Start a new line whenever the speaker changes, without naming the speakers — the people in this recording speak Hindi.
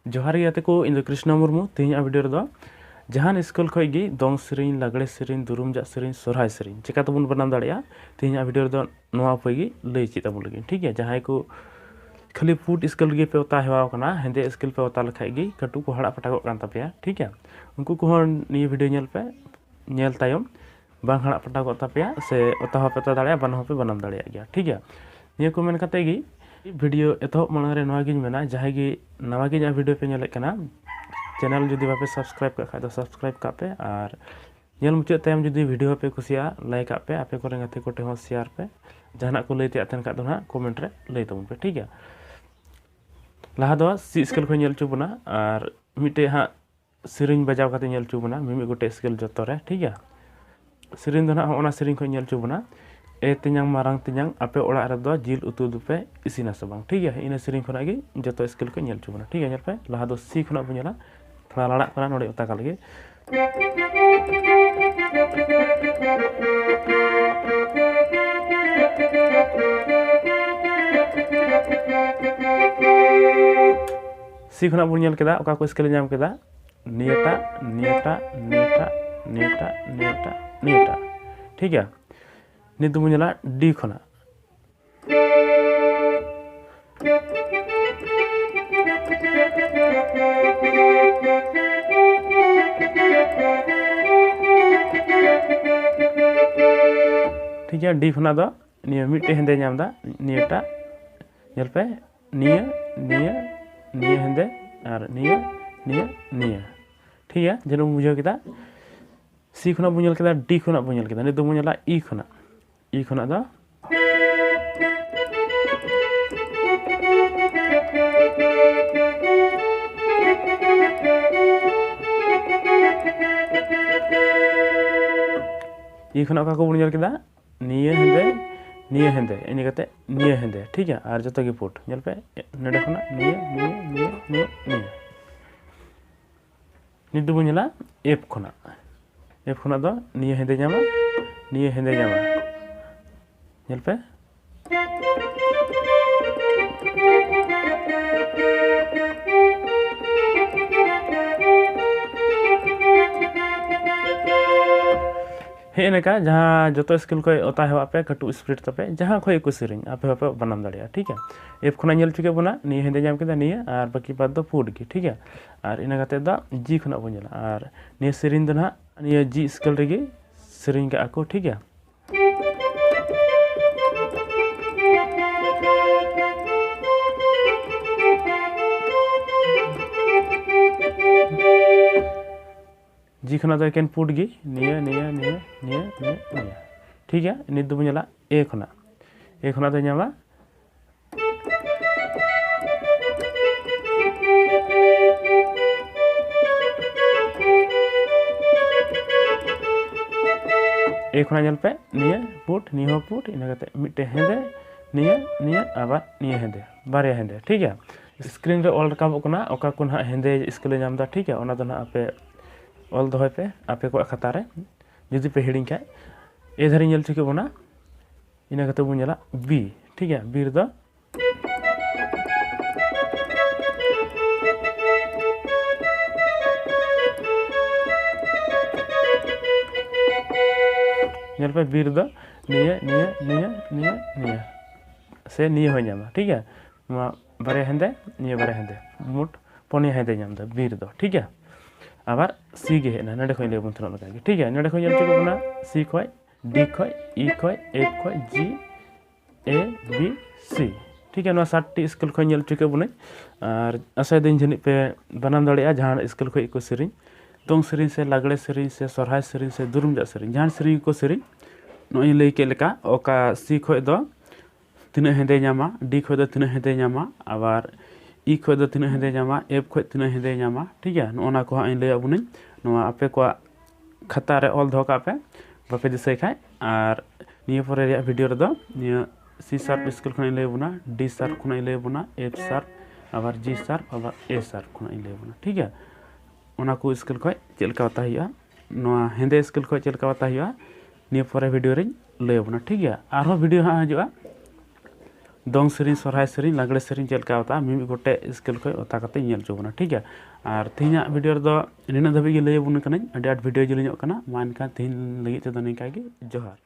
जोहार गे को इन कृष्ण मुर्मू तेज वीडियो रे जहान स्कूल खी दंग सेरिंग लागड़े सेरिंग दुरुम जा सेरिंग सोरहाय सेरिंग चिका तबन बनाम दाड़ा तेज वीडियो रे नवा उपाय गे लई चेद तबन लगे ठीक है। जहाँ को खाली पुट स्कूल गे पे ओता हेवाना हेंदे स्कूल पे ओता लेखा गे कटु को हड़ा पटागोग कान तापेया ठीक है। उनको को निये वीडियो नेल पे नेल तायम बांग हड़ा पटागोग तापेया से ओता हो पे ओता दाड़ा बान हो पे बनाम दाड़ा गया ठीक है। निये को मेन कते गे वीडियो एतहब मांग रे नवा गिन मेना जहाँ गे नवा गे वीडियो पे नेले कना चैनल जुदी बापे सब्सक्राइब का खादो सब्सक्राइब का पे और नेल मुचाद तायम जुदी वीडियो पे कुसिया लाइक पे आपे को गाते कोटे हो शेयर पे जहाना को लैते आतन का दो ना कमेंट रे लई तबन पे ठीक है। लहा दो सी स्केल को नेल चुबना और मिटे हाँ सेरिंग बजाव काते नेल चुबना मिमी गोटे स्केल जतो रे ठीक है। सेरिंग दो ना ओना सेरिंग को नेल चुबना ए तियांग मारंग तियांग आपे ओड़ा रे दो जिल उतु दुपे इसिना से बांग ठीक है। इन सेरिंग खना गे जतो स्केल को नेल चुबना ठीक है। नेल पे लहा दो सी खना बुझला थोड़ा लड़ा करा नोड़े उता का लगे सी खना बुन नेल केदा ओका को स्केल नाम केदा नियटा नियटा नियटा नियटा नियटा नियटा ठीक है। नित बुझला डी खना ठीक है। डी खना दो निये मिट्टे हेंदे नाम दा नियटा नेल पे निये निये निये हेंदे और निये निये निये ठीक है। जेनो बुझाव केदा सी खना बुझल केदा डी खना बुझल केदा नित बुझला ई खना दो ई खना का को बुझल केदा निये हेंदे इनी कते निये हेंदे ठीक है। और जतो गे पुट नेल पे नेडे खना निये निये निये निये निये नित बुझला एफ खना दो निये हेंदे जामा नेल पे हेनका जहाँ जो स्किल को ओता हेवा पे कटु स्प्रिट तपे जहाँ खो को सेरिंग आपे आपे बनाम दाड़ा ठीक है। एफ खना नेल चुके बना निये हेंदे जाम केदा निये और बाकी बाद दो फूड की ठीक है। और इना कते दा जी खना बुझला और निये सेरिंग दो ना निये जी स्केल रेगे सेरिंग का को ठीक है। जी खना तो एकेन पुट गी निये निये निये निये निये निये ठीक है। नित दो बुझला ए खना तो नामा ए खना नेल पे निये पुट निये पुट इना कते मिटे हेंदे निये निये आबार निये हेंदे बारे हेंदे ठीक है। स्क्रीन रे ऑल रकाबो कना ओका को ना हेंदे स्केल नाम दा ठीक है। ओना दो ना आपे ऑल दो पे आपे को खाता रे जुदी पे हिडिंग का ए धारी नेल चुके बना इना कते बो नेला बी ठीक है। बी दो नेल पे बी दो निये निये निये निये निये से निये हो नामा ठीक है। बारे हेंदे निये बारे हेंदे मुट पने हेंदे नाम दा बी दो ठीक है। आबार सी गे हेना नडे खय लेबन थन लगा ठीक है। नडे खय नेल चुके बना सी खय डी खय ई खय एफ खय जी ए बी सी ठीक है। 7टी स्केल खय नेल चुके बने और आशा दिन जनि पे बनाम दाड़ा जहां स्केल खय को सेरिंग दंग सेरिंग से लागड़े सेरिंग से सोरहाय सेरिंग से दुरुम जा सेरिंग जहां सेरिंग को सेरिंग नय लई के लेका ओका सी खय दो तिना हेंदे नामा डी खय दो तिना हेंदे नामा आबार ई खय दो तिना हेंदे नामा एफ खय तिना हेंदे नामा ठीक है। नोना को इन लई आबुनी नोआ आपे को खाता रे ऑल धो का पे बापे दिसै खाय और निये परे रे वीडियो रे दो निये सी शार्प स्केल खना लई बुना डी शार्प खना लई बुना एफ शार्प आबार जी शार्प आबार ए शार्प खना लई बुना ठीक है। ओना को स्केल खय चेलका होता हिया नोआ हेंदे स्केल खय चेलका होता हिया निये परे वीडियो रे लई बुना ठीक है। आरो वीडियो हाँ हजुआ दंग सेरिंग सोरहाय सेरिंग लागड़े सेरिंग चेल का होता मिमी गोटे स्केल खय ओता कते नेल चोबना ठीक है। और तेहना वीडियो रे दो निना धबी गे लय बुन कनाई अडी आट वीडियो जलिញᱚᱜ कना मा एनखान तेहन लगी तेदो निका गे जोहार।